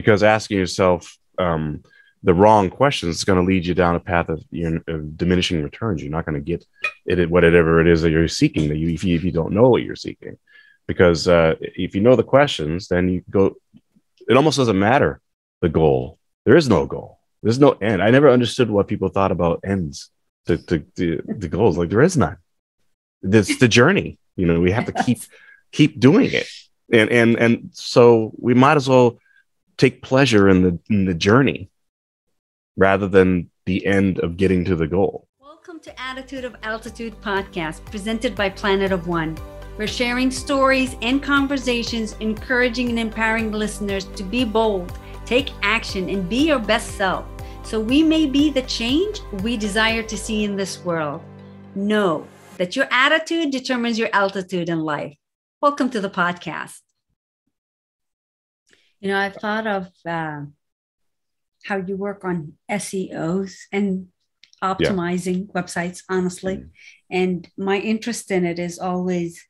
because asking yourself the wrong questions is going to lead you down a path of diminishing returns. You're not going to get whatever it is that you're seeking, if you don't know what you're seeking. Because if you know the questions, then you go, it almost doesn't matter the goal. There is no goal. There's no end. I never understood what people thought about ends to the goals. Like, there is none. It's the journey. We have to keep doing it. And so we might as well take pleasure in the journey rather than the end of getting to the goal. Welcome to Attitude of Altitude podcast, presented by Planet of One. We're sharing stories and conversations, encouraging and empowering listeners to be bold, take action, and be your best self, so we may be the change we desire to see in this world. Know that your attitude determines your altitude in life. Welcome to the podcast. I've thought of how you work on SEOs and optimizing websites, honestly. And my interest in it is always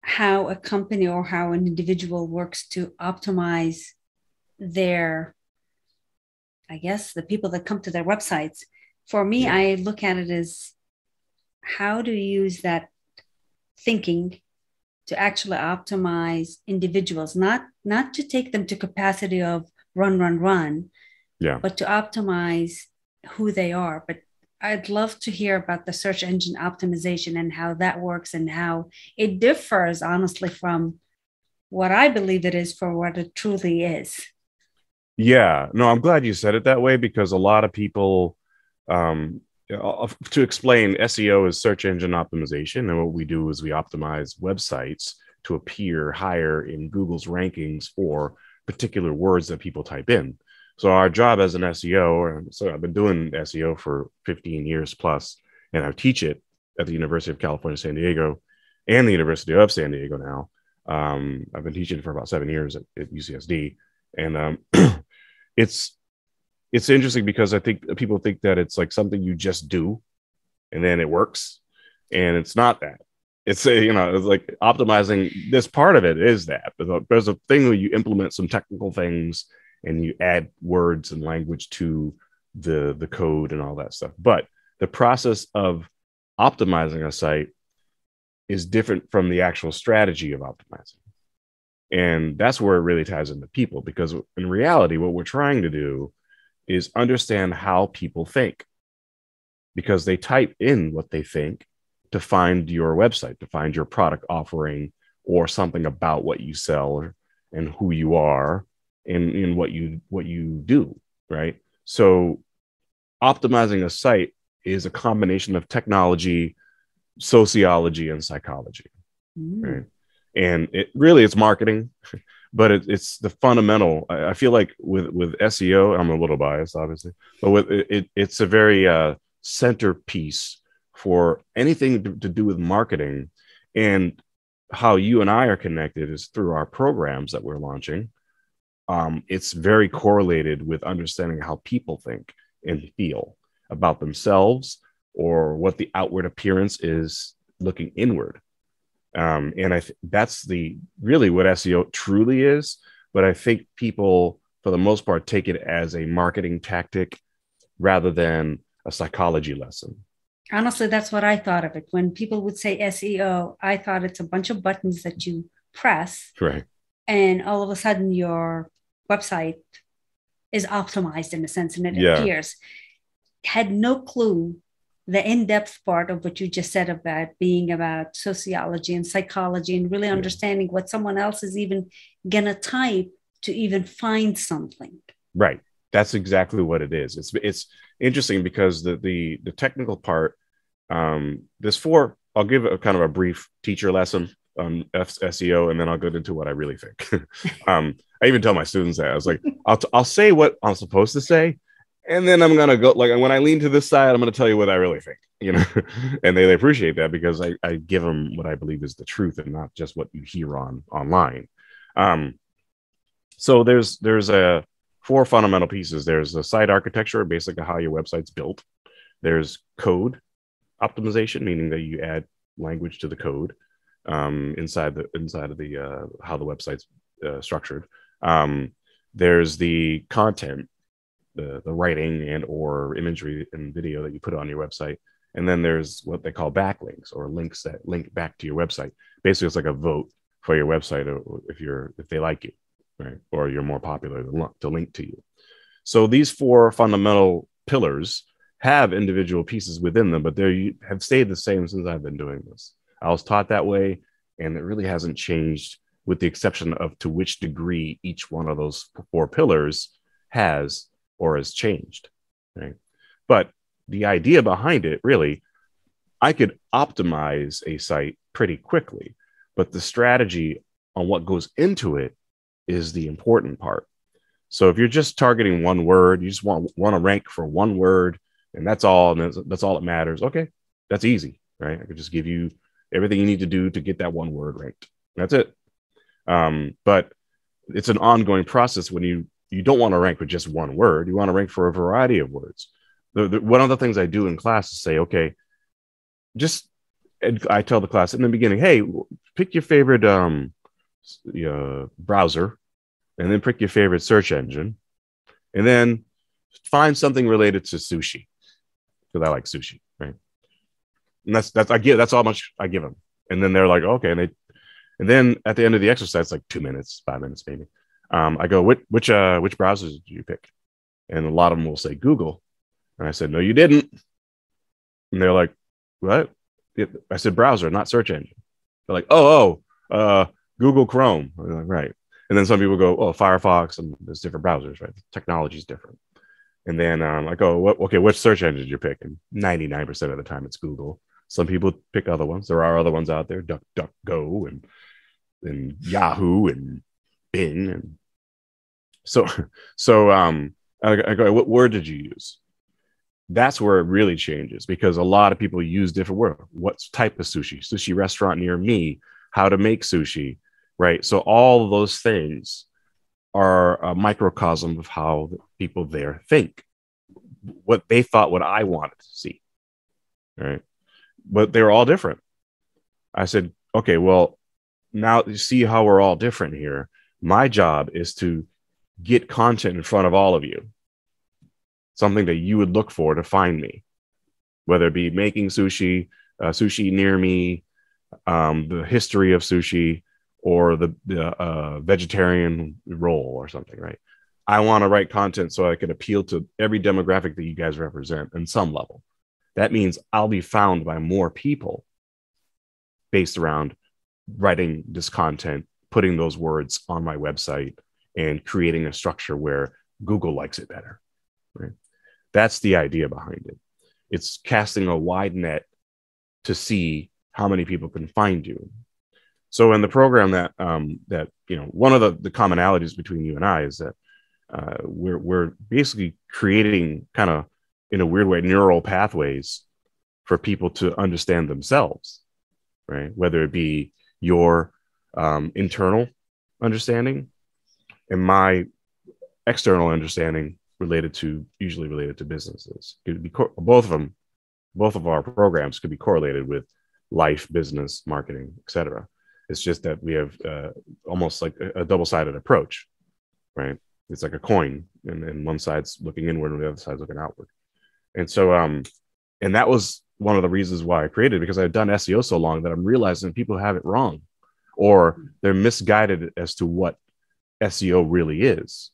how a company or how an individual works to optimize the people that come to their websites. For me, I look at it as, how do you use that thinking to actually optimize individuals, not to take them to capacity of run, but to optimize who they are. But I'd love to hear about the search engine optimization and how that works and how it differs, honestly, from what I believe it is for what it truly is. Yeah, no, I'm glad you said it that way, because a lot of people, to explain, SEO is search engine optimization. And what we do is we optimize websites to appear higher in Google's rankings for particular words that people type in. So our job as an SEO, so I've been doing SEO for 15 years plus, and I teach it at the University of California, San Diego, and the University of San Diego now. I've been teaching for about 7 years at UCSD. And it's interesting because I think people think that it's like something you just do and then it works. And it's not that. It's like optimizing. This part of it is that. There's a thing where you implement some technical things and you add words and language to the code and all that stuff. But the process of optimizing a site is different from the actual strategy of optimizing. And that's where it really ties into people, because in reality, what we're trying to do is understand how people think, because they type in what they think to find your website, to find your product offering or something about what you sell and who you are and what you do, right? So optimizing a site is a combination of technology, sociology, and psychology, right? And it's marketing, but it's the fundamental. I feel like with SEO, I'm a little biased, obviously, but it's a very centerpiece for anything to do with marketing. And how you and I are connected is through our programs that we're launching. It's very correlated with understanding how people think and feel about themselves, or what the outward appearance is looking inward. And that's really what SEO truly is. But I think people, for the most part, take it as a marketing tactic rather than a psychology lesson. Honestly, that's what I thought of it. When people would say SEO, I thought it's a bunch of buttons that you press, right? And all of a sudden your website is optimized in a sense, and it appears. Had no clue the in-depth part of what you just said about being about sociology and psychology and really understanding what someone else is even gonna type to even find something. Right. That's exactly what it is. It's interesting because the technical part, I'll give a kind of a brief teacher lesson on SEO, and then I'll get into what I really think. I even tell my students that. I was like, I'll say what I'm supposed to say, and then I'm gonna go, like, when I lean to this side, I'm gonna tell you what I really think, and they appreciate that, because I give them what I believe is the truth and not just what you hear online. So there's four fundamental pieces. There's the site architecture, basically how your website's built. There's code optimization, meaning that you add language to the code inside of the how the website's structured. there's the content, the writing and or imagery and video that you put on your website. And then there's what they call backlinks, or links that link back to your website. Basically, it's like a vote for your website if they like you, right? Or you're more popular to link to you. So these four fundamental pillars have individual pieces within them, but they have stayed the same since I've been doing this. I was taught that way, and it really hasn't changed, with the exception of to which degree each one of those four pillars has or has changed, right? But the idea behind it, really, I could optimize a site pretty quickly, but the strategy on what goes into it is the important part. So if you're just targeting one word, you just want to rank for one word, and that's all that matters. Okay, that's easy, right? I could just give you everything you need to do to get that one word ranked. That's it. But it's an ongoing process when you don't want to rank with just one word. You want to rank for a variety of words. One of the things I do in class is say, okay, I tell the class in the beginning, hey, pick your favorite browser, and then pick your favorite search engine, and then find something related to sushi, because I like sushi, right? And that's how much I give them. And then they're like, okay, and then at the end of the exercise, like 2 minutes, 5 minutes maybe, I go, which browsers did you pick? And a lot of them will say Google. And I said, no, you didn't. And they're like, what? I said browser, not search engine. They're like, Google Chrome. I'm like, right. And then some people go, oh, Firefox, and there's different browsers, right? Technology is different. And then I go, okay, which search engine did you pick? And 99% of the time it's Google. Some people pick other ones. There are other ones out there, DuckDuckGo and Yahoo and Bing. And so I go, what word did you use? That's where it really changes, because a lot of people use different words. What type of sushi restaurant near me, how to make sushi, right? So all of those things are a microcosm of how people there think, what they thought, what I wanted to see, right? But they were all different. I said, okay, well, now you see how we're all different here. My job is to get content in front of all of you, something that you would look for to find me, whether it be making sushi, sushi near me, the history of sushi, or the vegetarian roll or something, right? I want to write content so I can appeal to every demographic that you guys represent in some level. That means I'll be found by more people based around writing this content, putting those words on my website, and creating a structure where Google likes it better, right? That's the idea behind it. It's casting a wide net to see how many people can find you. So in the program that one of the commonalities between you and I is that we're basically creating, kind of in a weird way, neural pathways for people to understand themselves, right? Whether it be your internal understanding and my external understanding usually related to businesses. It could be both of our programs could be correlated with life, business, marketing, etc. It's just that we have almost like a double-sided approach, right? It's like a coin, and one side's looking inward and the other side's looking outward. And so, and that was one of the reasons why I created it, because I've done SEO so long that I'm realizing people have it wrong, or they're misguided as to what SEO really is.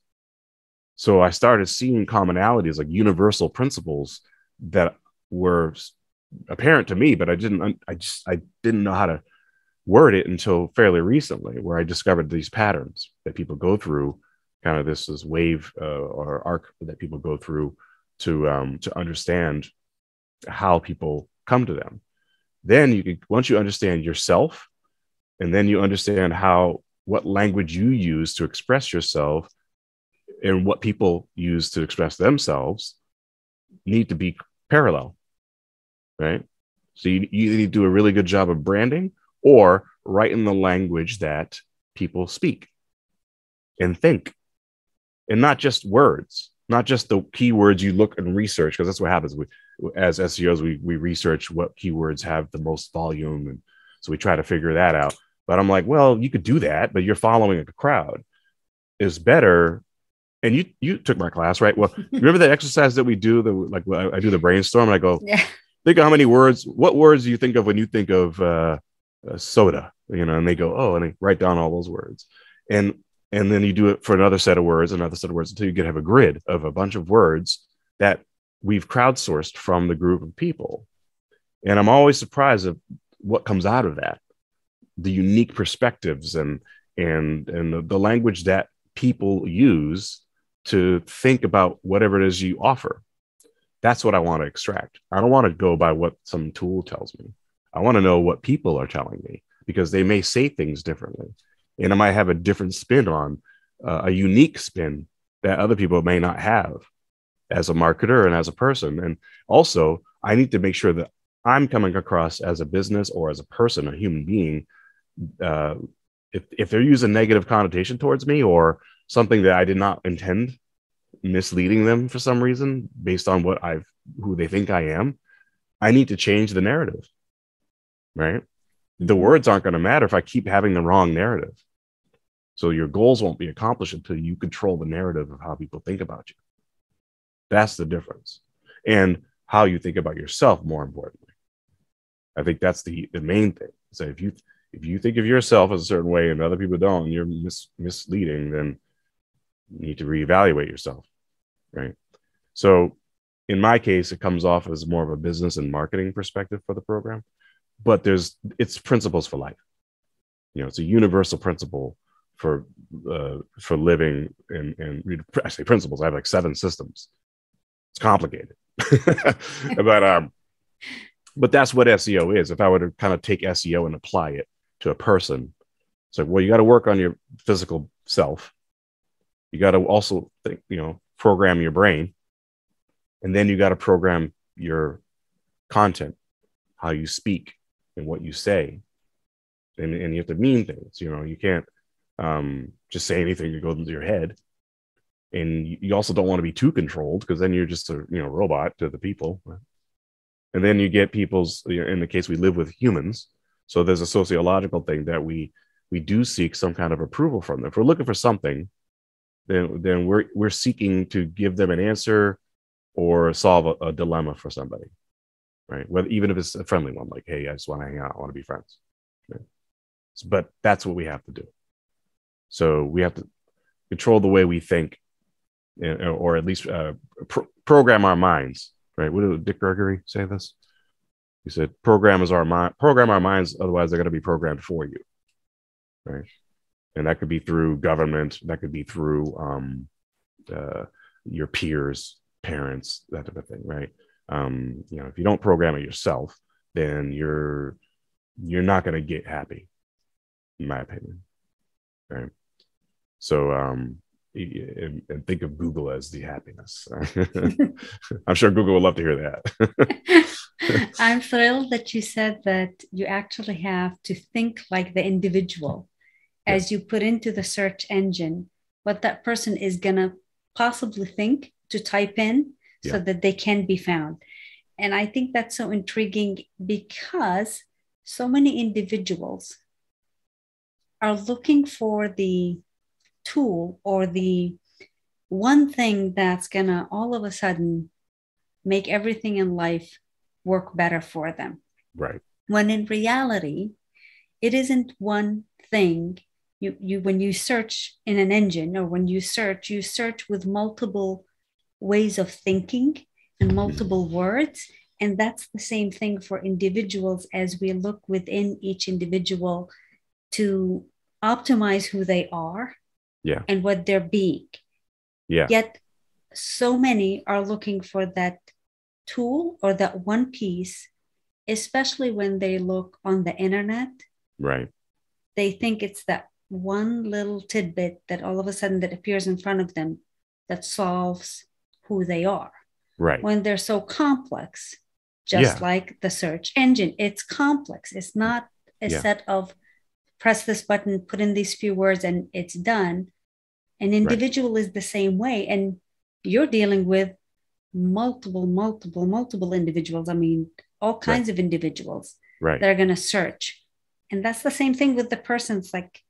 So I started seeing commonalities, like universal principles that were apparent to me, but I didn't know how to word it until fairly recently, where I discovered these patterns that people go through, kind of this wave or arc that people go through to understand how people come to them. Then once you understand yourself, and then you understand what language you use to express yourself, and what people use to express themselves need to be parallel, right? So you need to do a really good job of branding, or write in the language that people speak and think, and not just words, not just the keywords you look and research, because that's what happens. As SEOs, we research what keywords have the most volume, and so we try to figure that out. But I'm like, well, you could do that, but you're following a crowd. It's better and you took my class, right? Well, remember that exercise that we do, I do the brainstorm, and I go, Yeah. think of how many words, what words do you think of when you think of soda, and they go, oh, and they write down all those words. And then you do it for another set of words, until you have a grid of a bunch of words that we've crowdsourced from the group of people. And I'm always surprised at what comes out of that, the unique perspectives and the language that people use to think about whatever it is you offer. That's what I want to extract. I don't want to go by what some tool tells me. I want to know what people are telling me, because they may say things differently. And I might have a different spin on a unique spin that other people may not have as a marketer and as a person. And also, I need to make sure that I'm coming across as a business or as a person, a human being. If they're using negative connotation towards me or something that I did not intend, misleading them for some reason based on who they think I am, I need to change the narrative, right? The words aren't going to matter if I keep having the wrong narrative. So your goals won't be accomplished until you control the narrative of how people think about you. That's the difference. And how you think about yourself, more importantly. I think that's the main thing. So if you think of yourself as a certain way and other people don't, and you're misleading, then you need to reevaluate yourself, right? So in my case, it comes off as more of a business and marketing perspective for the program, but it's principles for life. It's a universal principle for living, and I say principles. I have like 7 systems. It's complicated, but that's what SEO is. If I were to kind of take SEO and apply it to a person, it's like, well, you got to work on your physical self. You got to also think, program your brain, and then you got to program your content, how you speak and what you say, and you have to mean things. You can't just say anything that goes into your head, and you also don't want to be too controlled, because then you're just a robot to the people. And then you get people's, in the case we live with humans, so there's a sociological thing that we do seek some kind of approval from them. If we're looking for something, then we're seeking to give them an answer or solve a dilemma for somebody, right? Even if it's a friendly one, like, hey, I just want to hang out, I want to be friends. Right? But that's what we have to do. So we have to control the way we think, or at least program our minds, right? What did Dick Gregory say this? He said, program our minds, otherwise they're going to be programmed for you, right? And that could be through government, that could be through your peers, parents, that type of thing, right? If you don't program it yourself, then you're not going to get happy, in my opinion, right? So and think of Google as the happiness. I'm sure Google would love to hear that. I'm thrilled that you said that you actually have to think like the individual. As you put into the search engine what that person is going to possibly think to type in, so that they can be found. And I think that's so intriguing, because so many individuals are looking for the tool or the one thing that's going to all of a sudden make everything in life work better for them. Right. When in reality, it isn't one thing. When you search in an engine, or when you search with multiple ways of thinking and multiple words. And that's the same thing for individuals, as we look within each individual to optimize who they are and what they're being. Yeah. Yet so many are looking for that tool or that one piece, especially when they look on the internet. Right. They think it's that one little tidbit that all of a sudden that appears in front of them that solves who they are. Right. When they're so complex, just like the search engine, it's complex. It's not a set of press this button, put in these few words, and it's done. An individual is the same way. And you're dealing with multiple individuals. I mean, all kinds of individuals that are going to search. And that's the same thing with the persons. Like,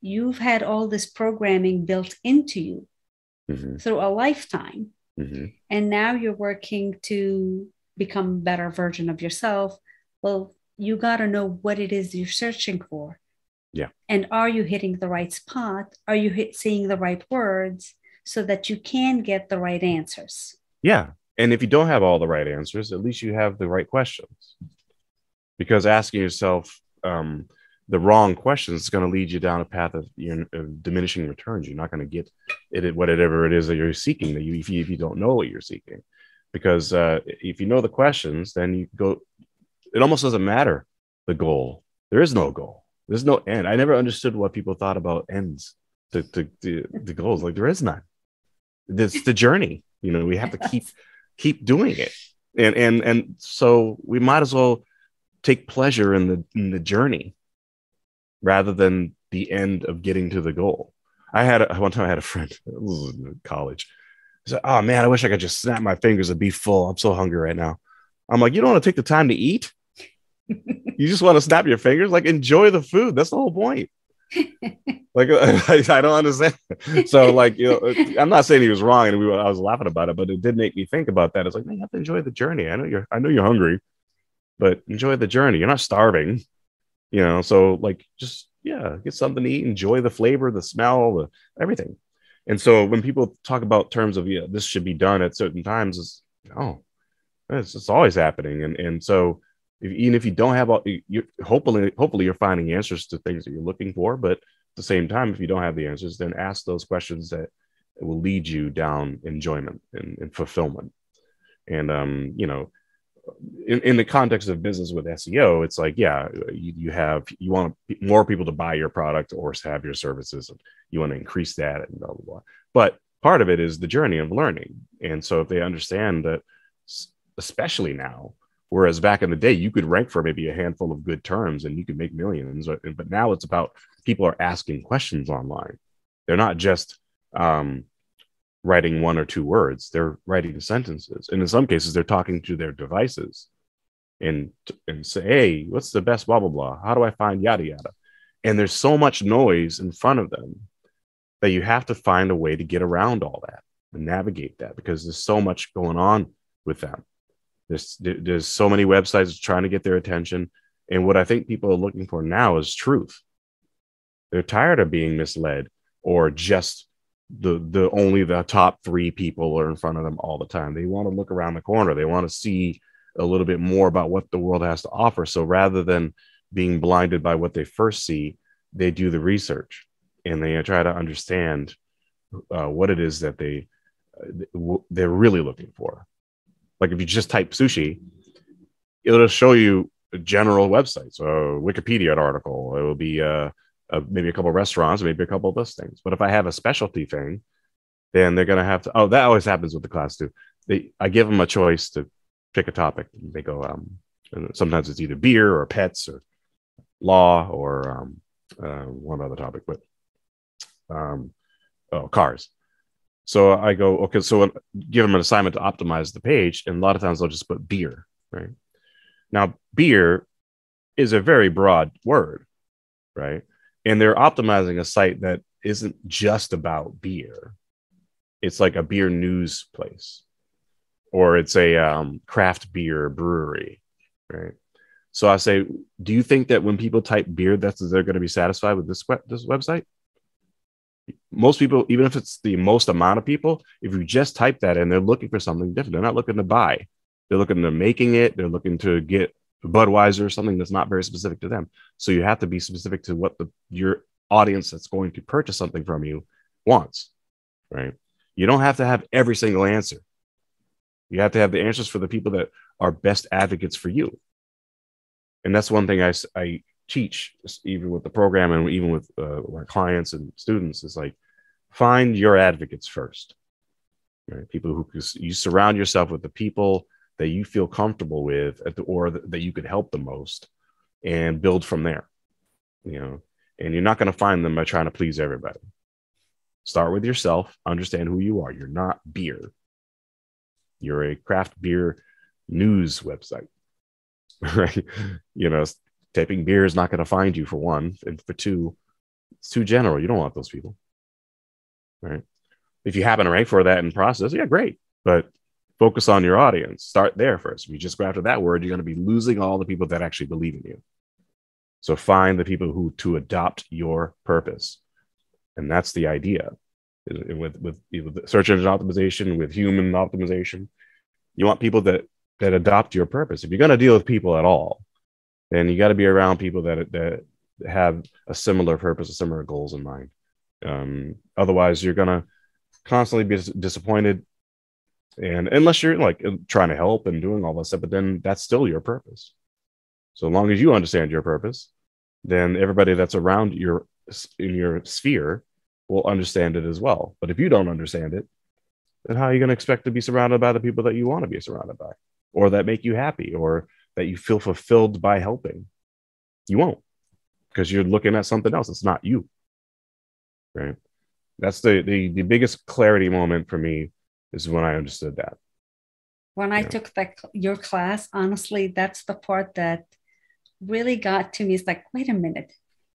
you've had all this programming built into you through a lifetime. Mm-hmm. And now you're working to become a better version of yourself. Well, you got to know what it is you're searching for. Yeah. And are you hitting the right spot? Are you saying the right words so that you can get the right answers? Yeah. And if you don't have all the right answers, at least you have the right questions. Because asking yourself the wrong questions is going to lead you down a path of diminishing returns. You're not going to get it, whatever it is that you're seeking, that if you don't know what you're seeking. Because if you know the questions, then you go, it almost doesn't matter the goal. There is no goal. There's no end. I never understood what people thought about ends to goals. Like, there is none. It's the journey. You know, we have to keep doing it. And so we might as well take pleasure in the journey rather than the end of getting to the goal. One time I had a friend, this was in college. He said, "Oh man, I wish I could just snap my fingers and be full. I'm so hungry right now." I'm like, you don't want to take the time to eat? You just want to snap your fingers? Like, enjoy the food. That's the whole point. Like, I don't understand. So, like, you know, I'm not saying he was wrong, and I was laughing about it, but it did make me think about that. It's like, man, you have to enjoy the journey. I know you're hungry, but enjoy the journey. You're not starving, you know. So, like, just get something to eat. Enjoy the flavor, the smell, everything. And so, when people talk about terms of this should be done at certain times, it's always happening. And so, even if you don't have all, hopefully you're finding answers to things that you're looking for. But at the same time, if you don't have the answers, then ask those questions that will lead you down enjoyment and fulfillment. And you know, in the context of business with SEO, it's like, you want more people to buy your product or have your services, and you want to increase that and blah blah blah. But part of it is the journey of learning. And so if they understand that, especially now, whereas back in the day, you could rank for maybe a handful of good terms and you could make millions. But now it's about people are asking questions online. They're not just writing one or two words. They're writing sentences. And in some cases, they're talking to their devices and say, hey, what's the best blah, blah, blah? How do I find yada, yada? And there's so much noise in front of them that you have to find a way to get around all that and navigate that, because there's so much going on with them. There's so many websites trying to get their attention. And what I think people are looking for now is truth. They're tired of being misled, or just only the top 3 people are in front of them all the time. They want to look around the corner. They want to see a little bit more about what the world has to offer. So rather than being blinded by what they first see, they do the research and they try to understand what it is that they're really looking for. Like, if you just type sushi, it'll show you general websites, a Wikipedia article. It will be maybe a couple of restaurants, maybe a couple of those things. But if I have a specialty thing, then they're going to have to. Oh, that always happens with the class too. I give them a choice to pick a topic. They go. Sometimes it's either beer or pets or law or one other topic, but cars. So I go, okay, so give them an assignment to optimize the page. And a lot of times they'll just put beer, right? Now, beer is a very broad word, right? And they're optimizing a site that isn't just about beer. It's like a beer news place, or it's a craft beer brewery, right? So I say, do you think that when people type beer, they're going to be satisfied with this website? Most people, even if it's the most amount of people, if you just type that in, they're looking for something different. They're not looking to buy. They're looking to making it. They're looking to get Budweiser, something that's not very specific to them. So you have to be specific to what your audience that's going to purchase something from you wants, right? You don't have to have every single answer. You have to have the answers for the people that are best advocates for you. And that's one thing I teach, even with the program and even with our clients and students, is like, find your advocates first, right? People who you surround yourself with the people that you feel comfortable with or that you could help the most, and build from there, you know. And you're not going to find them by trying to please everybody. Start with yourself, understand who you are. You're not beer. You're a craft beer news website, right? You know, typing beer is not going to find you, for one. And for two, it's too general. You don't want those people, right? If you happen to rank for that in process, yeah, great. But focus on your audience. Start there first. If you just go after that word, you're going to be losing all the people that actually believe in you. So find the people who to adopt your purpose. And that's the idea. With search engine optimization, with human optimization, you want people that adopt your purpose. If you're going to deal with people at all, then you got to be around people that have a similar purpose, similar goals in mind. Otherwise, you're going to constantly be disappointed. And unless you're like trying to help and doing all that stuff, but then that's still your purpose. So long as you understand your purpose, then everybody that's around in your sphere will understand it as well. But if you don't understand it, then how are you going to expect to be surrounded by the people that you want to be surrounded by, or that make you happy, or that you feel fulfilled by helping? You won't, because you're looking at something else. It's not you, right? That's the biggest clarity moment for me, is when I understood that. When I took your class, honestly, that's the part that really got to me. It's like, wait a minute.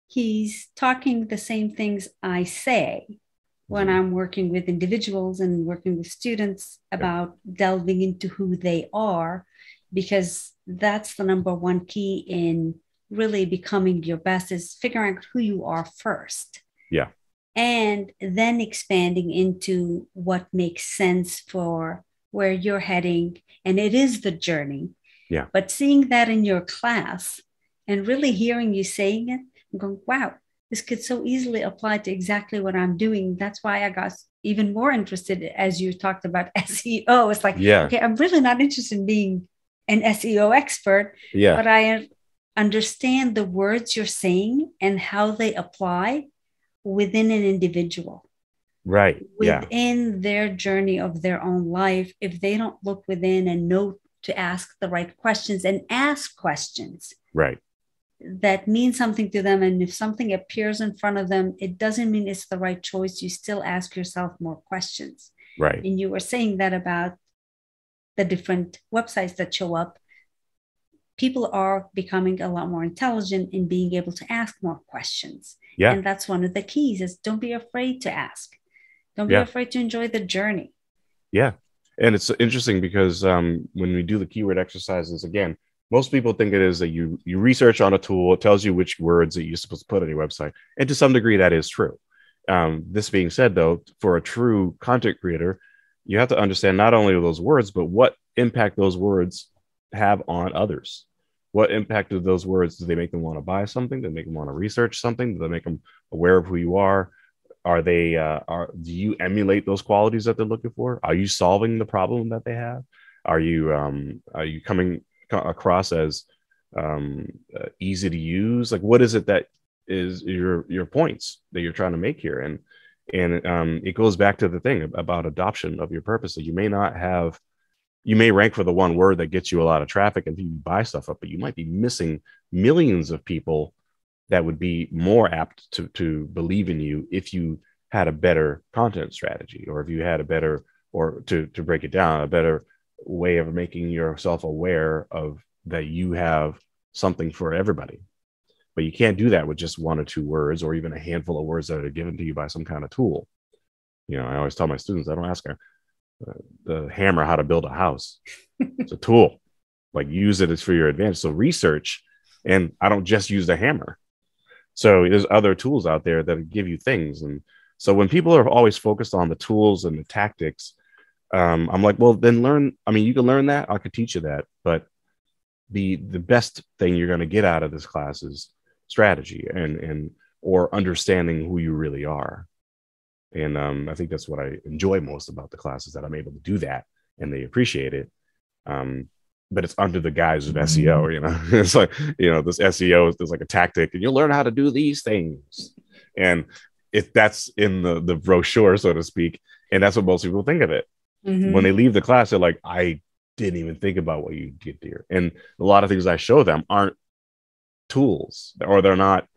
He's talking the same things I say when I'm working with individuals and working with students about delving into who they are, because that's the number one key in really becoming your best, is figuring out who you are first. Yeah. And then expanding into what makes sense for where you're heading. And it is the journey. Yeah. But seeing that in your class and really hearing you saying it, I'm going, wow, this could so easily apply to exactly what I'm doing. That's why I got even more interested as you talked about SEO. It's like, okay, I'm really not interested in being an SEO expert, but I understand the words you're saying and how they apply within an individual. Right. Within their journey of their own life. If they don't look within and know to ask the right questions and ask questions. Right. That means something to them. And if something appears in front of them, it doesn't mean it's the right choice. You still ask yourself more questions. Right. And you were saying that about the different websites that show up. People are becoming a lot more intelligent in being able to ask more questions. Yeah. And that's one of the keys, is don't be afraid to ask. Don't be afraid to enjoy the journey. Yeah. And it's interesting because when we do the keyword exercises, again, most people think it is that you research on a tool, it tells you which words that you're supposed to put on your website. And to some degree, that is true. This being said, though, for a true content creator, you have to understand not only those words, but what impact those words have on others. What impact do those words, do they make them want to buy something? Do they make them want to research something? Do they make them aware of who you are? Are they, do you emulate those qualities that they're looking for? Are you solving the problem that they have? Are you coming across as easy to use? Like, what is it that is your points that you're trying to make here? And it goes back to the thing about adoption of your purpose, that you may not have, you may rank for the one word that gets you a lot of traffic and you buy stuff up, but you might be missing millions of people that would be more apt to believe in you if you had a better content strategy, or if you had a better, or to break it down, a better way of making yourself aware of that you have something for everybody. But you can't do that with just one or two words, or even a handful of words that are given to you by some kind of tool. You know, I always tell my students, I don't ask the hammer how to build a house. It's a tool. Like, use it as for your advantage. So research, and I don't just use the hammer. So there's other tools out there that give you things. And so when people are always focused on the tools and the tactics, I'm like, well, then learn. I mean, you can learn that. I could teach you that. But the best thing you're going to get out of this class is strategy or understanding who you really are. And I think that's what I enjoy most about the class, is that I'm able to do that, and they appreciate it. But it's under the guise of SEO, you know. It's like, you know, this SEO is like a tactic, and you'll learn how to do these things. And if that's in the brochure, so to speak, and that's what most people think of it. Mm-hmm. When they leave the class, they're like, I didn't even think about what you did there. And a lot of things I show them aren't tools, or they're not,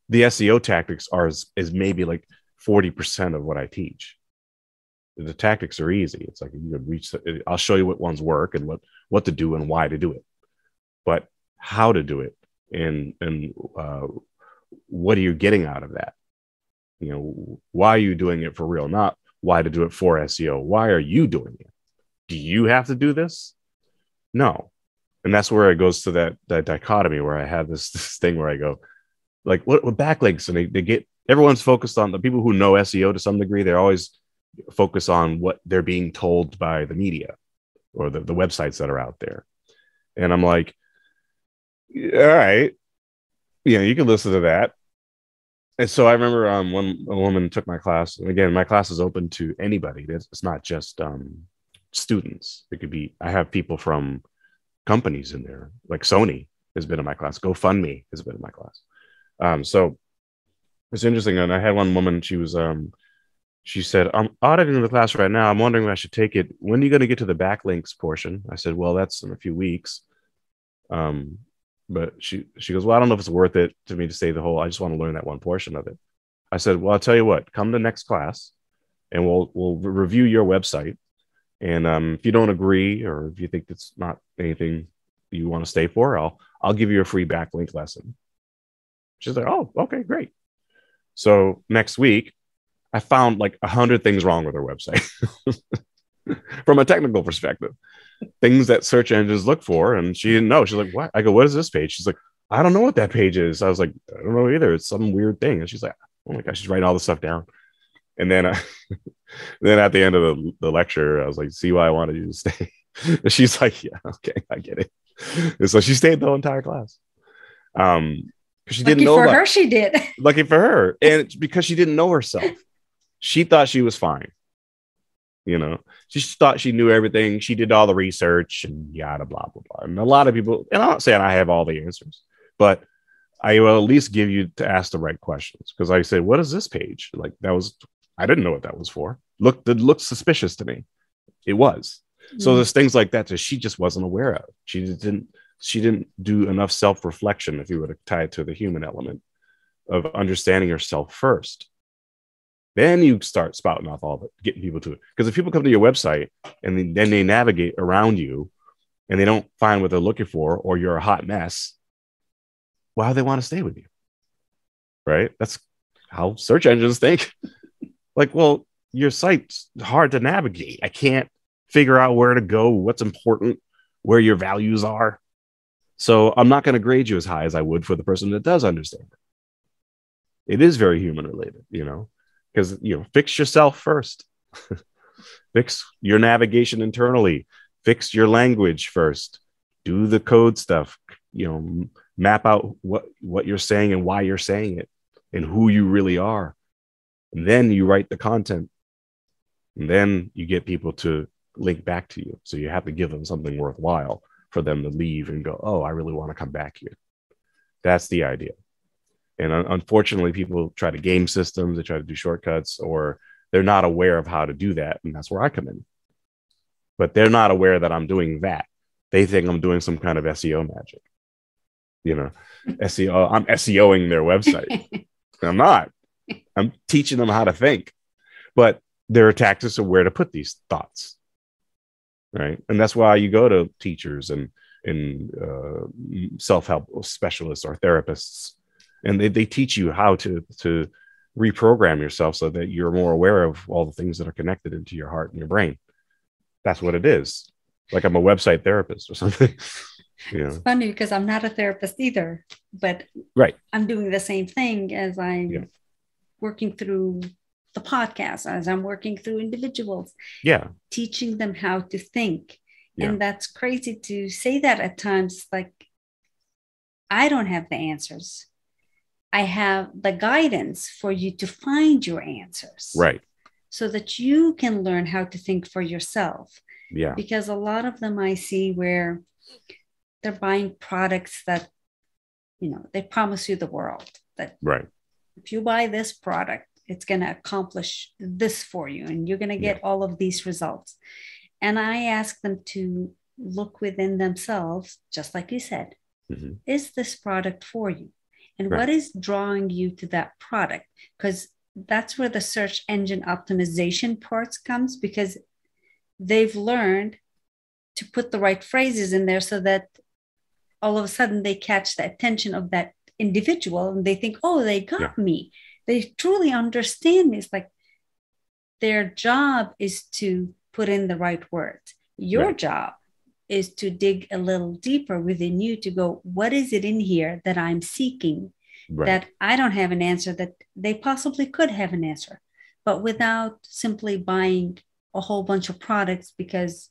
the SEO tactics is maybe like 40% of what I teach. The tactics are easy. It's like, you could reach, I'll show you what ones work and what to do and why to do it, but how to do it, and what are you getting out of that? You know, why are you doing it for real? Not why to do it for SEO. Why are you doing it? Do you have to do this? No. And that's where it goes to that dichotomy where I have this thing where I go, like, what backlinks? And they get, everyone's focused on the people who know SEO to some degree. They're always focused on what they're being told by the media or the websites that are out there. And I'm like, all right, you know, you can listen to that. And so I remember when a woman took my class, and again, my class is open to anybody. It's not just students. It could be, I have people from companies in there, like Sony has been in my class, GoFundMe has been in my class. So it's interesting. And I had one woman, she said, I'm auditing the class right now. I'm wondering if I should take it. When are you going to get to the backlinks portion? I said, well, that's in a few weeks. But she goes, well, I don't know if it's worth it to me to say the whole, I just want to learn that one portion of it. I said, well, I'll tell you what, come to next class and we'll review your website. And if you don't agree, or if you think it's not anything you want to stay for, I'll give you a free backlink lesson. She's like, oh, okay, great. So next week, I found like 100 things wrong with her website from a technical perspective, things that search engines look for. And she didn't know. She's like, what? I go, what is this page? She's like, I don't know what that page is. I was like, I don't know either. It's some weird thing. And she's like, oh my gosh, she's writing all this stuff down. And then, then at the end of the lecture, I was like, see why I wanted you to stay? And she's like, yeah, okay, I get it. And so she stayed the whole entire class. She didn't know. Lucky for her, she did. Lucky for her. And it's because she didn't know herself. She thought she was fine. You know, she thought she knew everything. She did all the research and yada, blah, blah, blah. And a lot of people, and I'm not saying I have all the answers, but I will at least give you to ask the right questions. Because I said, what is this page? Like, I didn't know what that was for. It looked suspicious to me. It was. Mm-hmm. So there's things like that she just wasn't aware of. She didn't do enough self-reflection, if you were to tie it to the human element of understanding yourself first. Then you start spouting off getting people to it. Because if people come to your website and then they navigate around you and they don't find what they're looking for, or you're a hot mess, why do they want to stay with you? Right? That's how search engines think. Like, well, your site's hard to navigate. I can't figure out where to go, what's important, where your values are. So I'm not going to grade you as high as I would for the person that does understand it. It is very human related, you know, because, you know, fix yourself first. Fix your navigation internally. Fix your language first. Do the code stuff, you know, map out what you're saying and why you're saying it and who you really are. And then you write the content. And then you get people to link back to you. So you have to give them something worthwhile for them to leave and go, oh, I really want to come back here. That's the idea. And unfortunately, people try to game systems, they try to do shortcuts, or they're not aware of how to do that. And that's where I come in. But they're not aware that I'm doing that. They think I'm doing some kind of SEO magic. You know, SEO, I'm SEOing their website. I'm not. I'm teaching them how to think. But there are tactics of where to put these thoughts. Right. And that's why you go to teachers and self-help specialists or therapists, and they teach you how to reprogram yourself so that you're more aware of all the things that are connected into your heart and your brain. That's what it is. Like I'm a website therapist or something. You know? It's funny because I'm not a therapist either, but right. I'm doing the same thing as I'm working through the podcast, as I'm working through individuals, teaching them how to think. And that's crazy to say that at times. Like, I don't have the answers. I have the guidance for you to find your answers, right? So that you can learn how to think for yourself. Yeah, because a lot of them I see where they're buying products that, you know, they promise you the world, that if you buy this product, it's going to accomplish this for you, and you're going to get all of these results. And I ask them to look within themselves, just like you said, is this product for you? And what is drawing you to that product? Because that's where the search engine optimization parts comes, because they've learned to put the right phrases in there so that all of a sudden they catch the attention of that individual and they think, oh, they got me. they truly understand me. It's like their job is to put in the right words. Your job is to dig a little deeper within you to go, what is it in here that I'm seeking that I don't have an answer, that they possibly could have an answer, but without simply buying a whole bunch of products because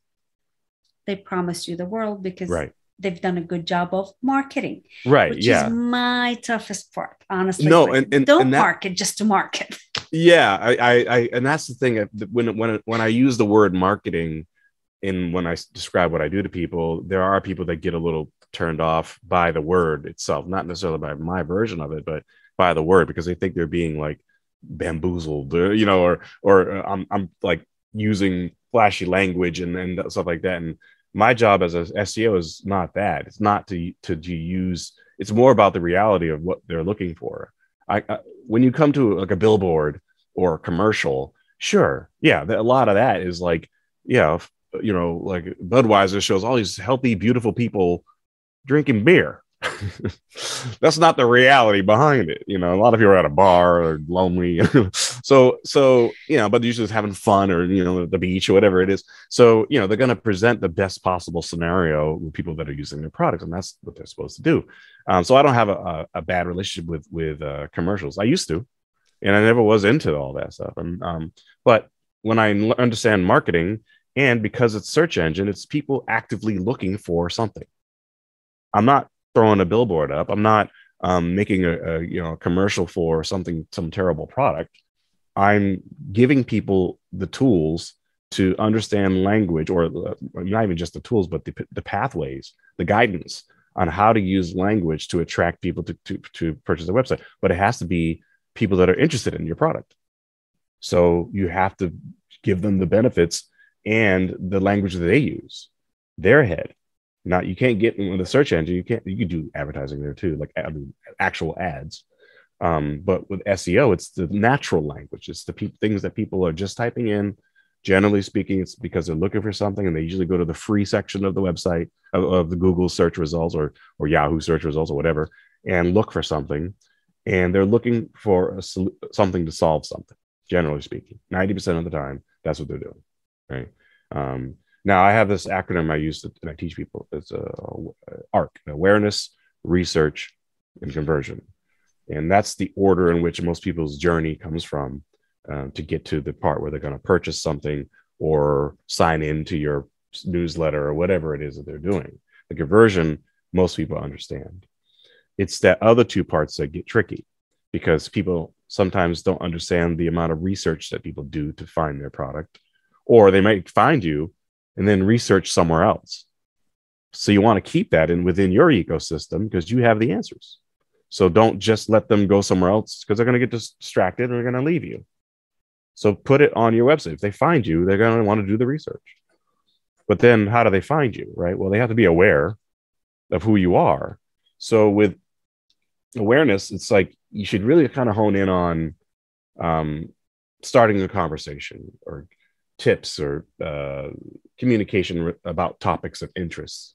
they promised you the world, because they've done a good job of marketing. Which is my toughest part, honestly. No, like, and don't market just to market. Yeah, I and that's the thing. When I use the word marketing, when I describe what I do to people, there are people that get a little turned off by the word itself, not necessarily by my version of it, but by the word, because they think they're being like bamboozled, or I'm like using flashy language and stuff like that. And my job as an SEO is not that. It's not to use. It's more about the reality of what they're looking for. When you come to like a billboard or a commercial, sure, a lot of that is like, like Budweiser shows all these healthy, beautiful people drinking beer. That's not the reality behind it. A lot of people are at a bar or lonely. so but they're usually just having fun, or at the beach or whatever it is. So they're going to present the best possible scenario with people that are using their products, and that's what they're supposed to do. So I don't have a bad relationship with commercials. I used to, and I never was into all that stuff. And but when I understand marketing, and because it's search engine, it's people actively looking for something. I'm not throwing a billboard up. I'm not making a commercial for some terrible product. I'm giving people the tools to understand language, or not even just the tools, but the pathways, the guidance on how to use language to attract people to purchase a website. But it has to be people that are interested in your product. So you have to give them the benefits and the language that they use, their head. Now, you can't get in the search engine. You can do advertising there too, like actual ads. But with SEO, it's the natural language. It's the things that people are just typing in. Generally speaking, it's because they're looking for something, and they usually go to the free section of the website of the Google search results or Yahoo search results or whatever, and look for something. And they're looking for something to solve something. Generally speaking, 90% of the time, that's what they're doing, right? Now, I have this acronym I use and I teach people. It's ARC: awareness, research, and conversion. And that's the order in which most people's journey comes from to get to the part where they're going to purchase something or sign into your newsletter or whatever it is that they're doing. The conversion, most people understand. It's that other two parts that get tricky, because people sometimes don't understand the amount of research that people do to find their product, or they might find you and then research somewhere else. So you want to keep that within your ecosystem, because you have the answers. So don't just let them go somewhere else, because they're going to get distracted and they're going to leave you. So put it on your website. If they find you, they're going to want to do the research. But then how do they find you, right? Well, they have to be aware of who you are. So with awareness, it's like you should really kind of hone in on starting a conversation, or tips, or communication about topics of interest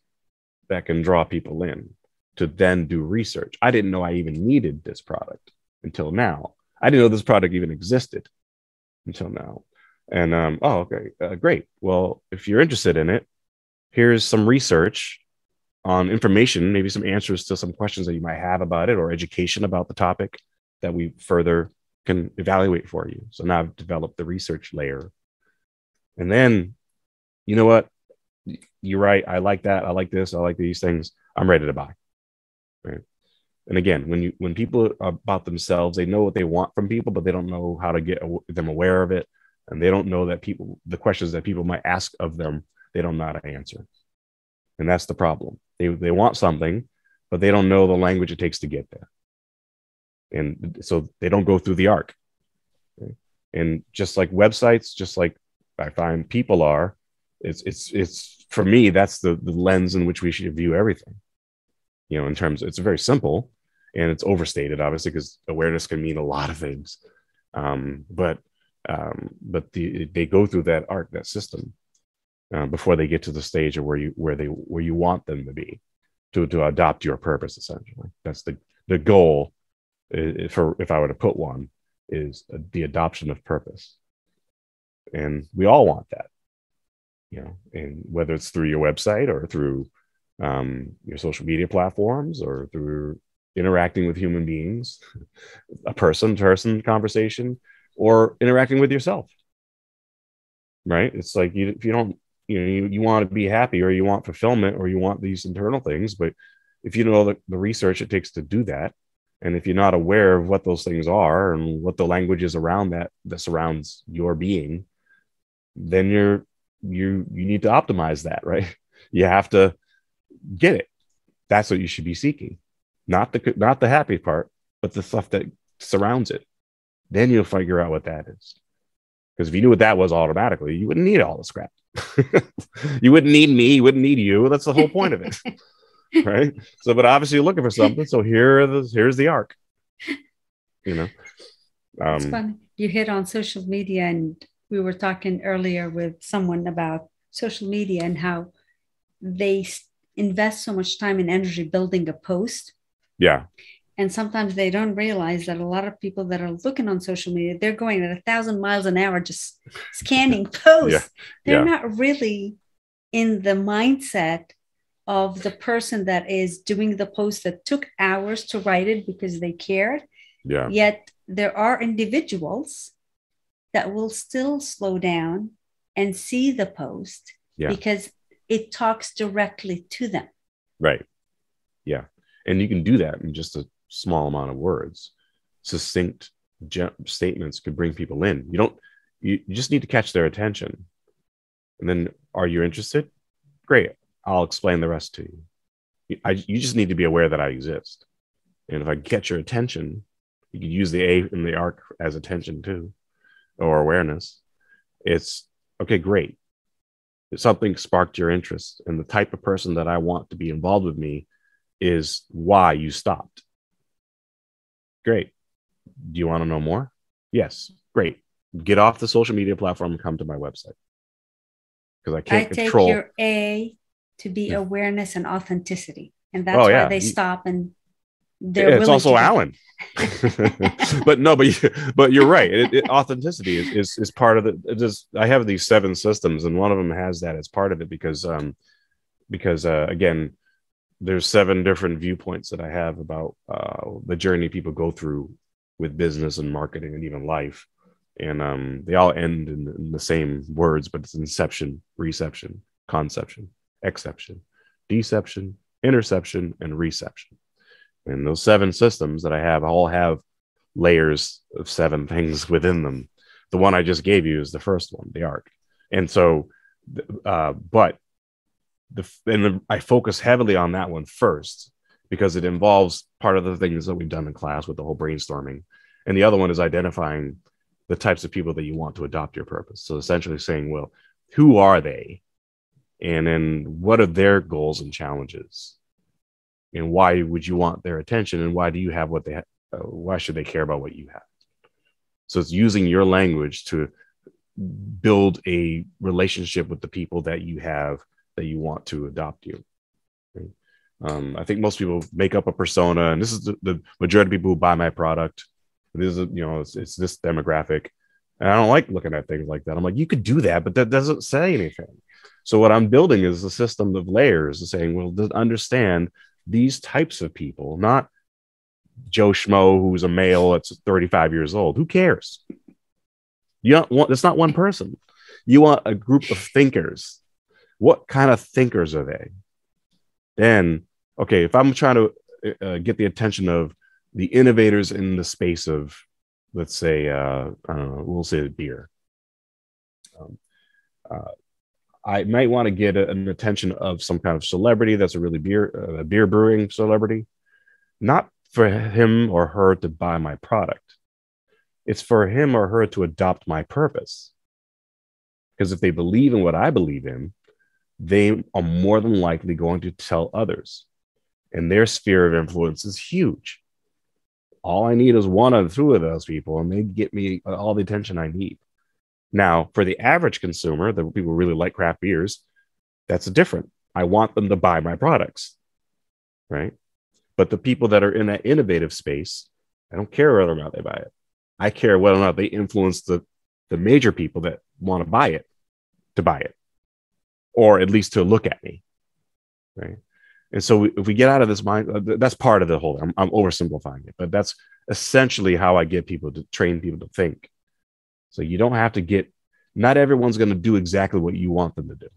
that can draw people in to then do research. I didn't know I even needed this product until now. I didn't know this product even existed until now. And okay, great. Well, if you're interested in it, here's some research on information, maybe some answers to some questions that you might have about it, or education about the topic that we further can evaluate for you. So now I've developed the research layer. And then, you know what? You're right. I like that. I like this. I like these things. I'm ready to buy. Right. And again, when people are about themselves, they know what they want from people, but they don't know how to get them aware of it. And they don't know that the questions that people might ask of them, they don't know how to answer. And that's the problem. They want something, but they don't know the language it takes to get there. And so they don't go through the arc. Right? And just like websites, just like I find people are, it's for me, that's the lens in which we should view everything. In terms, it's very simple and it's overstated, obviously, because awareness can mean a lot of things. But they go through that arc, that system, before they get to the stage of where you want them to be, to adopt your purpose. Essentially, that's the goal. If I were to put one, is the adoption of purpose. And we all want that, and whether it's through your website or through your social media platforms or through interacting with human beings, a person-to-person conversation, or interacting with yourself, right? It's like if you don't, you want to be happy, or you want fulfillment, or you want these internal things, but if you know the research it takes to do that, and if you're not aware of what those things are and what the language is around that surrounds your being, then you need to optimize that, right? You have to get it. That's what you should be seeking, not the happy part, but the stuff that surrounds it. Then you'll figure out what that is. Because if you knew what that was automatically, you wouldn't need all the scrap. You wouldn't need me. You wouldn't need you. That's the whole point of it, right? So, but obviously you're looking for something. So here's the arc. It's funny. You hit on social media, and we were talking earlier with someone about social media and how they invest so much time and energy building a post. Yeah. And sometimes they don't realize that a lot of people that are looking on social media, they're going at 1,000 miles an hour, just scanning posts. They're not really in the mindset of the person that is doing the post that took hours to write it because they cared. Yeah. Yet there are individuals that will still slow down and see the post because it talks directly to them. Right. Yeah. And you can do that in just a small amount of words. Succinct statements could bring people in. You just need to catch their attention. And then, are you interested? Great. I'll explain the rest to you. You just need to be aware that I exist. And if I get your attention, you can use the A in the arc as attention too, or awareness. It's okay, great. If something sparked your interest, and the type of person that I want to be involved with me is why you stopped. Great. Do you want to know more? Yes. Great. Get off the social media platform and come to my website. Because I can't control. I take your A to be awareness and authenticity. And that's why they stop, and it's also Alan. but you're right. Authenticity is part of it. I have these 7 systems, and one of them has that as part of it because again, there's 7 different viewpoints that I have about the journey people go through with business and marketing and even life. And they all end in the same words, but it's inception, reception, conception, exception, deception, interception, and reception. And those 7 systems that I have all have layers of 7 things within them. The one I just gave you is the first one, the arc. And so, I focus heavily on that one first because it involves part of the things that we've done in class with the whole brainstorming. And the other one is identifying the types of people that you want to adopt your purpose. So essentially saying, well, who are they? And then what are their goals and challenges? And why would you want their attention? And why do you have what they have? Why should they care about what you have? So it's using your language to build a relationship with the people that you have that you want to adopt you. I think most people make up a persona, and this is the majority of people who buy my product. This is, it's this demographic. And I don't like looking at things like that. I'm like, you could do that, but that doesn't say anything. So what I'm building is a system of layers, saying, well, understand these types of people, not Joe Schmo who's a male that's 35 years old. Who cares? It's not one person. You want a group of thinkers. What kind of thinkers are they? Then, okay, if I'm trying to get the attention of the innovators in the space of, let's say, I don't know, we'll say beer. I might want to get an attention of some kind of celebrity that's a really beer brewing celebrity, not for him or her to buy my product. It's for him or her to adopt my purpose. Because if they believe in what I believe in, they are more than likely going to tell others. And their sphere of influence is huge. All I need is 1 or 2 of those people, and they get me all the attention I need. Now, for the average consumer, the people who really like craft beers, that's different. I want them to buy my products, right? But the people that are in that innovative space, I don't care whether or not they buy it. I care whether or not they influence the major people that want to buy it, or at least to look at me, right? And so if we get out of this mind, that's part of the whole, I'm oversimplifying it, but that's essentially how I get people to train people to think. So you don't have to not everyone's going to do exactly what you want them to do.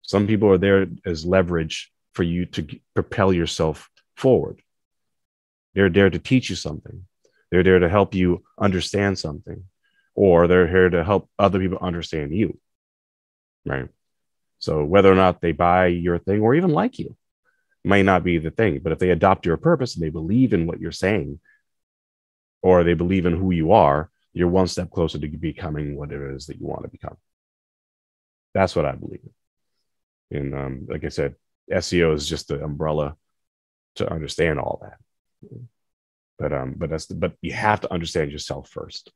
Some people are there as leverage for you to propel yourself forward. They're there to teach you something. They're there to help you understand something, or they're here to help other people understand you, right? So whether or not they buy your thing or even like you may not be the thing, but if they adopt your purpose and they believe in what you're saying, or they believe in who you are, you're one step closer to becoming what it is that you want to become. That's what I believe in. And like I said, SEO is just the umbrella to understand all that. But you have to understand yourself first,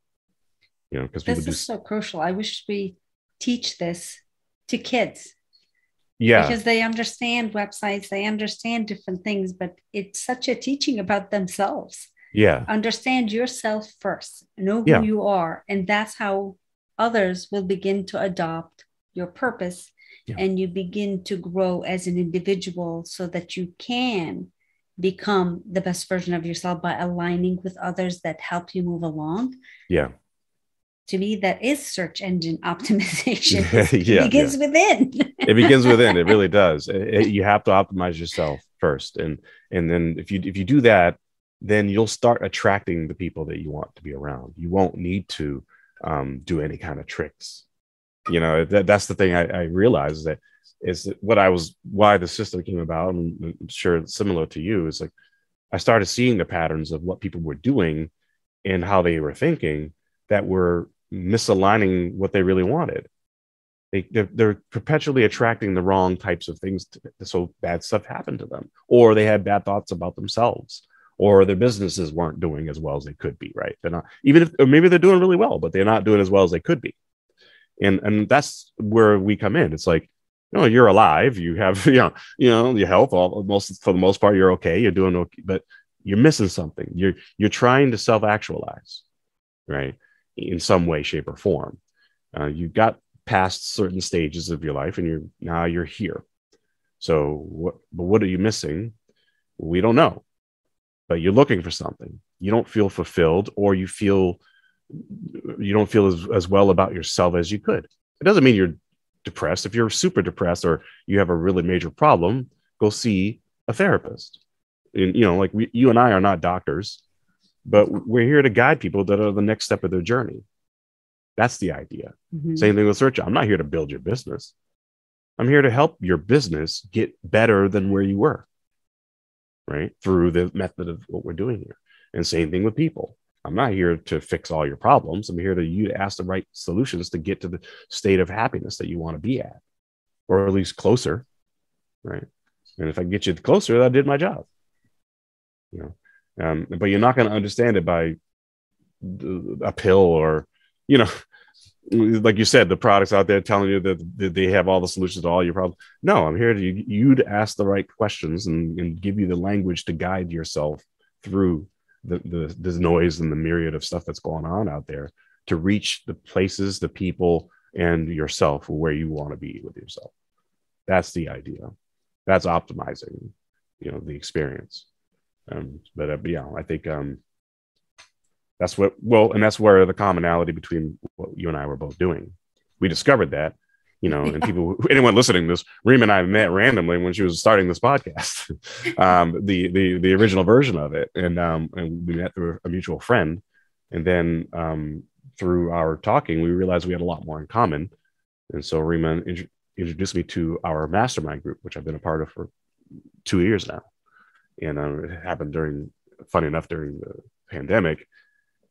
because people this is so crucial. I wish we teach this to kids. Yeah, because they understand websites, they understand different things, but it's such a teaching about themselves. Yeah, understand yourself first, know who you are, and that's how others will begin to adopt your purpose, and you begin to grow as an individual so that you can become the best version of yourself by aligning with others that help you move along. Yeah. To me, that is search engine optimization. It begins within. It begins within. It really does. You have to optimize yourself first. And then if you do that, then you'll start attracting the people that you want to be around. You won't need to do any kind of tricks. That's the thing I realized is why the system came about. And I'm sure it's similar to you. Is like, I started seeing the patterns of what people were doing and how they were thinking that were misaligning what they really wanted. They're perpetually attracting the wrong types of things, so bad stuff happened to them, or they had bad thoughts about themselves, or their businesses weren't doing as well as they could be. Right? They're not, or maybe they're doing really well, but they're not doing as well as they could be. And that's where we come in. It's like, you're alive, you have your health, for the most part, you're okay, you're doing okay, but you're missing something. You're trying to self-actualize, right? In some way, shape, or form. You got past certain stages of your life, and now you're here. So what are you missing? We don't know, but you're looking for something. You don't feel fulfilled, or you don't feel as well about yourself as you could. It doesn't mean you're depressed. If you're super depressed or you have a really major problem, go see a therapist. And like you and I are not doctors, but we're here to guide people that are the next step of their journey. That's the idea. Mm-hmm. Same thing with search. I'm not here to build your business. I'm here to help your business get better than where you were, right? Through the method of what we're doing here. And same thing with people. I'm not here to fix all your problems. I'm here to ask the right solutions to get to the state of happiness that you want to be at, or at least closer, right? And if I can get you closer, I did my job. But you're not going to understand it by a pill or, like you said, the products out there telling you that they have all the solutions to all your problems. No, I'm here to ask the right questions and give you the language to guide yourself through the noise and the myriad of stuff that's going on out there to reach the places, the people, and yourself where you want to be with yourself. That's the idea. That's optimizing, the experience. But I think that's that's where the commonality between what you and I were both doing. We discovered that, and anyone listening to this, Reem and I met randomly when she was starting this podcast, the original version of it. And we met through a mutual friend. And then through our talking, we realized we had a lot more in common. And so Reem introduced me to our mastermind group, which I've been a part of for 2 years now. And it happened funny enough, during the pandemic.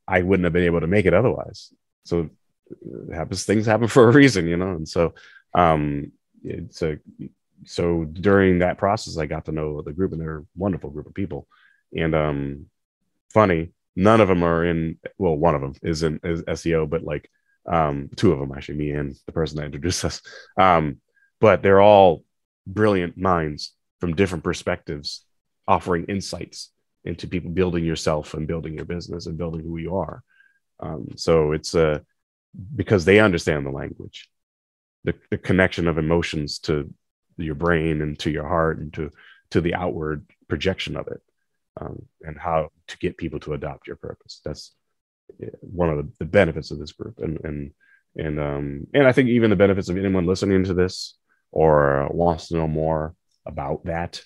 I wouldn't have been able to make it otherwise. So things happen for a reason, and so so during that process, I got to know the group, and they're a wonderful group of people. And funny, none of them are one of them is in SEO, but like two of them, actually, me and the person that introduced us. But they're all brilliant minds from different perspectives, offering insights into people building yourself and building your business and building who you are. So it's because they understand the language, the connection of emotions to your brain and to your heart and to the outward projection of it, and how to get people to adopt your purpose. That's one of the benefits of this group, and I think even the benefits of anyone listening to this or wants to know more about that.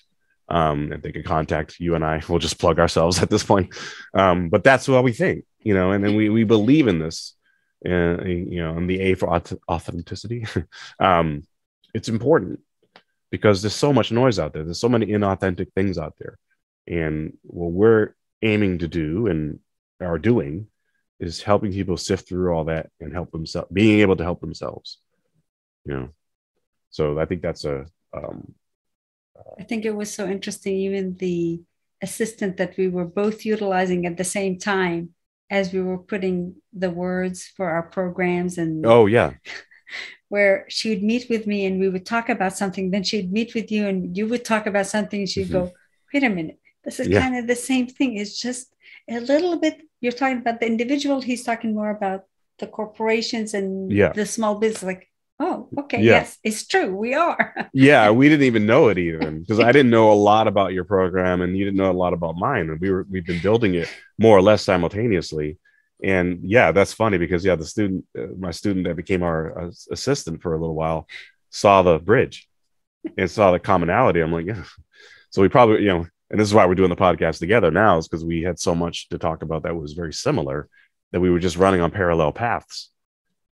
And they can contact you and I. We'll just plug ourselves at this point. But that's what we think, and then we believe in this, and the A for authenticity. It's important because there's so much noise out there. There's so many inauthentic things out there. And what we're aiming to do and are doing is helping people sift through all that and help themselves, being able to help themselves, So I think that's I think it was so interesting, even the assistant that we were both utilizing at the same time as we were putting the words for our programs. And oh yeah, where she would meet with me and we would talk about something, then she'd meet with you and you would talk about something, and she'd go, wait a minute, this is kind of the same thing. It's just a little bit, you're talking about the individual, he's talking more about the corporations and the small business. Like, oh, okay. Yes, it's true. We are. Yeah, we didn't even know it even, because I didn't know a lot about your program and you didn't know a lot about mine. And we've been building it more or less simultaneously. And yeah, that's funny because my student that became our assistant for a little while saw the bridge and saw the commonality. I'm like, yeah. So we probably, and this is why we're doing the podcast together now, is because we had so much to talk about that was very similar, that we were just running on parallel paths.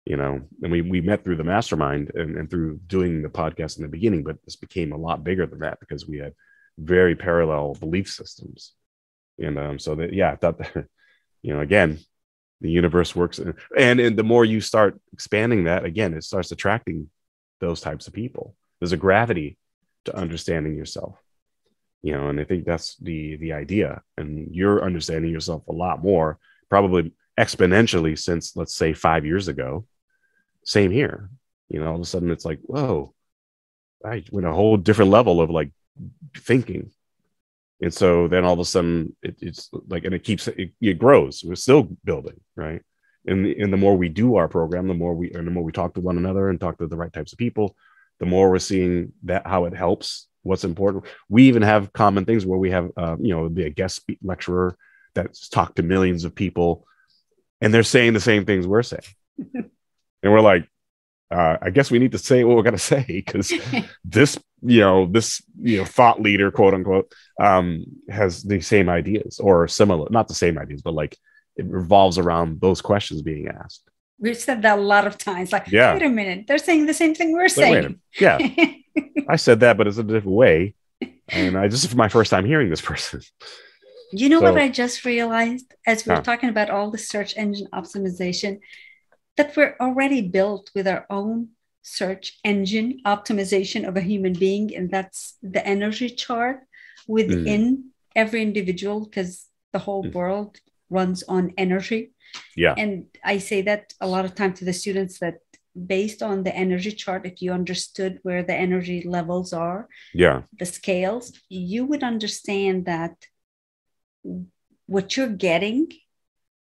And we met through the mastermind and through doing the podcast in the beginning, but this became a lot bigger than that because we had very parallel belief systems. And so that, I thought that, again, the universe works. And the more you start expanding that, again, it starts attracting those types of people. There's a gravity to understanding yourself, and I think that's the idea. And you're understanding yourself a lot more, probably exponentially since, let's say, 5 years ago. Same here. All of a sudden it's like, whoa, I went a whole different level of like thinking. And so then all of a sudden it's like, and it grows. We're still building, right? And the more we do our program, the more we talk to one another and talk to the right types of people, the more we're seeing that how it helps, what's important. We even have common things where we have, be a guest lecturer that's talked to millions of people and they're saying the same things we're saying. And we're like, I guess we need to say what we're going to say because this thought leader, quote unquote, has the same ideas or similar, not the same ideas, but like it revolves around those questions being asked. We've said that a lot of times. Like, wait a minute, they're saying the same thing we're saying. Yeah, I said that, but it's a different way. And this is my first time hearing this person. You know what I just realized as we were talking about all the search engine optimization? That we're already built with our own search engine optimization of a human being. And that's the energy chart within every individual, because the whole world runs on energy. Yeah. And I say that a lot of time to the students that based on the energy chart, if you understood where the energy levels are, the scales, you would understand that what you're getting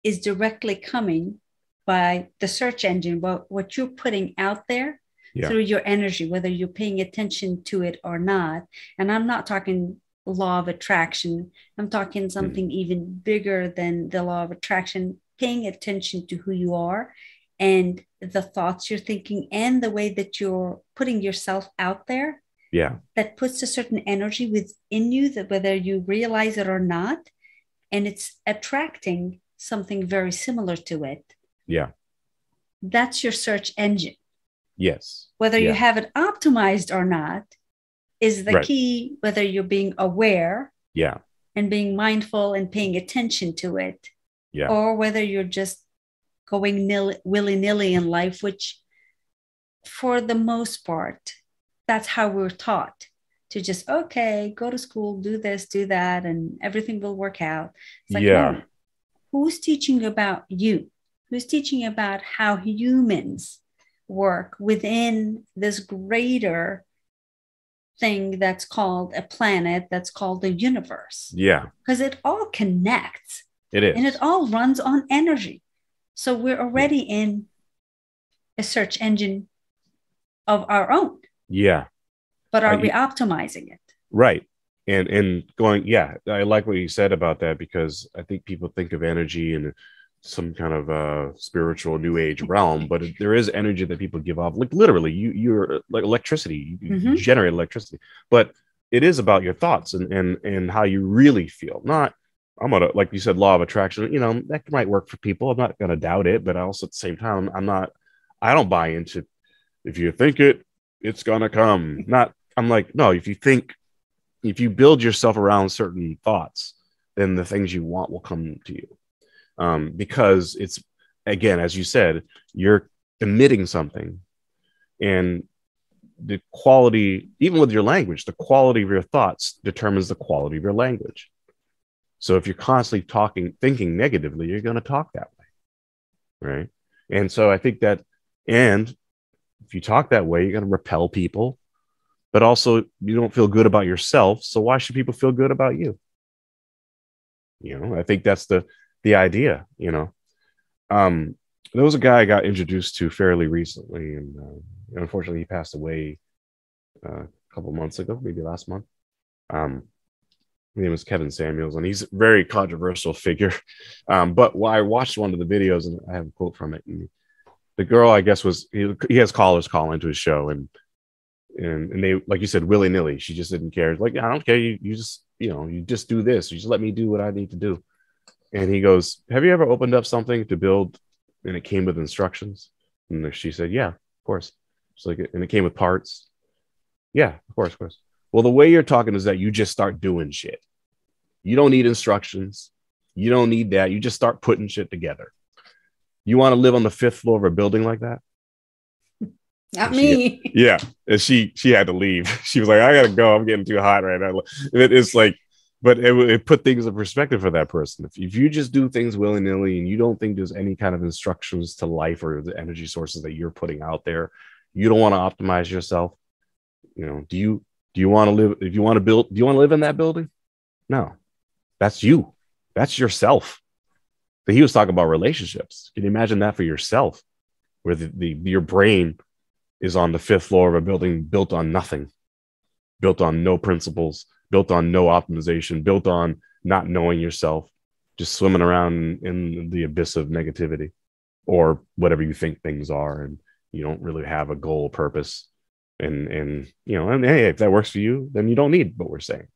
is directly coming by the search engine, what you're putting out there through your energy, whether you're paying attention to it or not. And I'm not talking law of attraction. I'm talking something even bigger than the law of attraction, paying attention to who you are and the thoughts you're thinking and the way that you're putting yourself out there. Yeah. That puts a certain energy within you, that whether you realize it or not, and it's attracting something very similar to it. Yeah. That's your search engine. Yes. Whether you have it optimized or not is the key, whether you're being aware and being mindful and paying attention to it, or whether you're just going willy-nilly in life, which for the most part, that's how we're taught to just, okay, go to school, do this, do that, and everything will work out. It's like, no, who's teaching about you? Who's teaching about how humans work within this greater thing that's called a planet, that's called the universe? Yeah. Because it all connects. It is. And it all runs on energy. So we're already in a search engine of our own. Yeah. But are we optimizing it? Right. And going, yeah, I like what you said about that, because I think people think of energy in some kind of spiritual new age realm, but there is energy that people give off. Like literally, you're like electricity, you generate electricity, but it is about your thoughts and how you really feel. Not, I'm gonna, like you said, law of attraction, you know, that might work for people. I'm not gonna doubt it, but also at the same time, I don't buy into, if you think it, it's gonna come. Not, I'm like, no, if you build yourself around certain thoughts, then the things you want will come to you. Because it's, again, as you said, you're emitting something, and the quality, even with your language, the quality of your thoughts determines the quality of your language. So if you're constantly thinking negatively, you're going to talk that way. Right. And so I think that, and if you talk that way, you're going to repel people, but also you don't feel good about yourself. So why should people feel good about you? You know, I think that's the idea, you know. There was a guy I got introduced to fairly recently, and unfortunately he passed away a couple months ago, maybe last month. His name was Kevin Samuels, and he's a very controversial figure. But I watched one of the videos, and I have a quote from it. And the girl, I guess, he has callers call into his show, and they, like you said, willy-nilly. She just didn't care. Like, I don't care. You just, you know, you just do this. You just let me do what I need to do. And he goes, have you ever opened up something to build and it came with instructions? And she said, yeah, of course. It's like, and it came with parts. Yeah, of course. Well, the way you're talking is that you just start doing shit. You don't need instructions. You don't need that. You just start putting shit together. You want to live on the 5th floor of a building like that? Not me. Yeah. And she had to leave. She was like, I gotta go. I'm getting too hot right now. It's like, but it put things in perspective for that person. If you just do things willy-nilly and you don't think there's any kind of instructions to life or the energy sources that you're putting out there, you don't want to optimize yourself. You know, do you want to live, if you want to build, do you want to live in that building? No, that's you. That's yourself. But he was talking about relationships. Can you imagine that for yourself, where your brain is on the 5th floor of a building built on nothing, built on no principles, built on no optimization, built on not knowing yourself, just swimming around in the abyss of negativity or whatever you think things are, and you don't really have a goal, purpose, and you know, and hey, if that works for you, then you don't need what we're saying.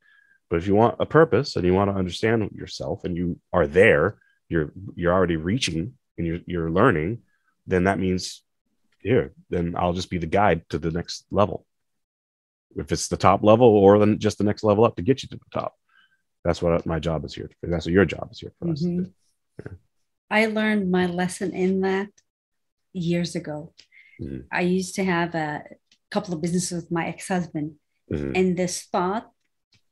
But if you want a purpose and you want to understand yourself, and you are there, you're already reaching and you're learning, then that means then I'll just be the guide to the next level. If it's the top level, or then just the next level up to get you to the top. That's what my job is here. That's what your job is here for us to do. Yeah. I learned my lesson in that years ago. I used to have a couple of businesses with my ex-husband, and this thought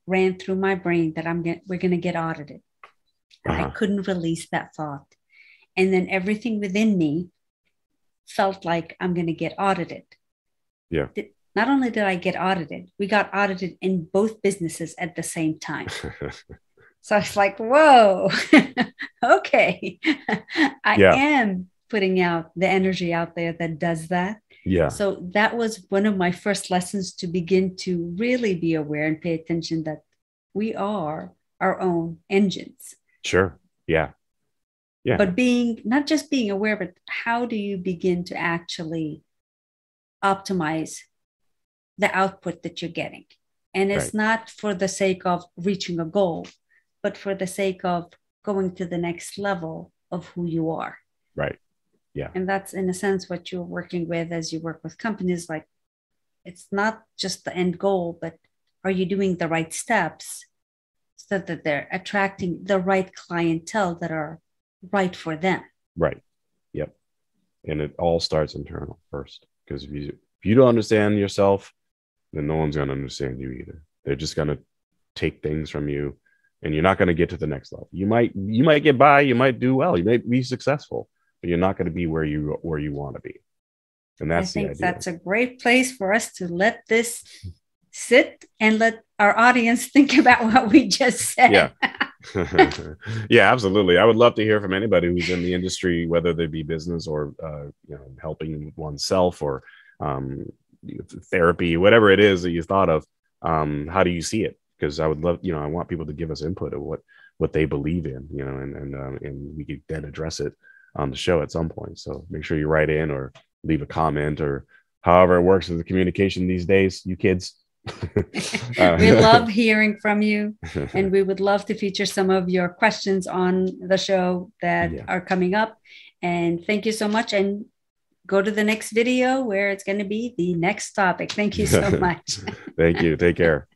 ran through my brain that we're going to get audited. And I couldn't release that thought. And then everything within me felt like I'm going to get audited. Yeah. Not only did I get audited, we got audited in both businesses at the same time. So I was like, whoa, okay. I am putting out the energy out there that does that. Yeah. So that was one of my first lessons, to begin to really be aware and pay attention that we are our own engines. Sure. Yeah. Yeah. But not just being aware, but how do you begin to actually optimize the output that you're getting? And it's not for the sake of reaching a goal, but for the sake of going to the next level of who you are. Right. Yeah. And that's, in a sense, what you're working with as you work with companies. Like, it's not just the end goal, but are you doing the right steps so that they're attracting the right clientele that are right for them? Right. Yep. And it all starts internal first, because if you don't understand yourself, then no one's going to understand you either. They're just going to take things from you, and you're not going to get to the next level. You might get by, you might do well, you might be successful, but you're not going to be where you want to be. And that's the idea. I think that's a great place for us to let this sit and let our audience think about what we just said. Yeah. Yeah, absolutely. I would love to hear from anybody who's in the industry, whether they be business or helping oneself or therapy, whatever it is that you thought of. How do you see it? Because I would love, I want people to give us input of what they believe in, and we could then address it on the show at some point. So make sure you write in or leave a comment or however it works with the communication these days, you kids. We love hearing from you, and we would love to feature some of your questions on the show that are coming up. And thank you so much, and go to the next video where it's going to be the next topic. Thank you so much. Thank you. Take care.